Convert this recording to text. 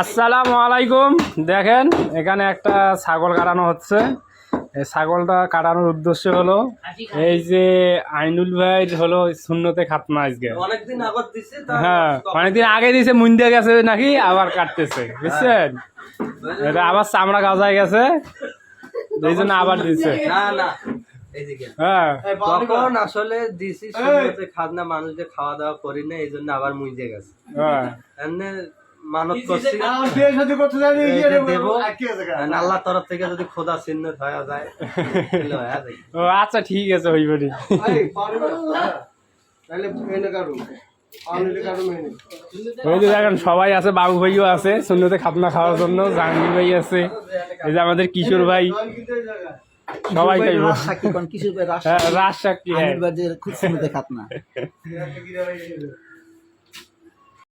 আসসালামু আলাইকুম। দেখেন এখানে একটা ছাগল কাটানো হচ্ছে। এই ছাগলটা কাটানোর উদ্দেশ্য হলো এই যে আইনুল ভাই হলো শূন্যতে খাতনা আজকে অনেকদিন আগত দিছে। হ্যাঁ, অনেকদিন আগে দিছে, মুন্ডে গেছে নাকি আবার কাটতেছে, বুঝছেন? এটা আবার চামড়া গাজায় গেছে, এই জন্য আবার দিচ্ছে। না না এইদিকে হ্যাঁ, তখন আসলে দিছি শূন্যতে খাতনা, মানুষ যে খাওয়া দাওয়া করি না, এই জন্য আবার মুইজে গেছে। হ্যাঁ, এমনি মানত করছি দেবো, আল্লাহ তরফ থেকে যদি খোদা চিহ্ন হয়ে যায় তাহলে হয়ে যায়। ও আচ্ছা, ঠিক আছে, হইবনি। ওই যে দেখেন সবাই আছে, বাবু ভাইও আছে শূন্যতে খাতনা খাওয়ার জন্য, জাহাঙ্গীর ভাই আছে, এই যে আমাদের কিশোর ভাই, সবাই খাইব। রাজশাহী রাজশাহী খুব খাতনা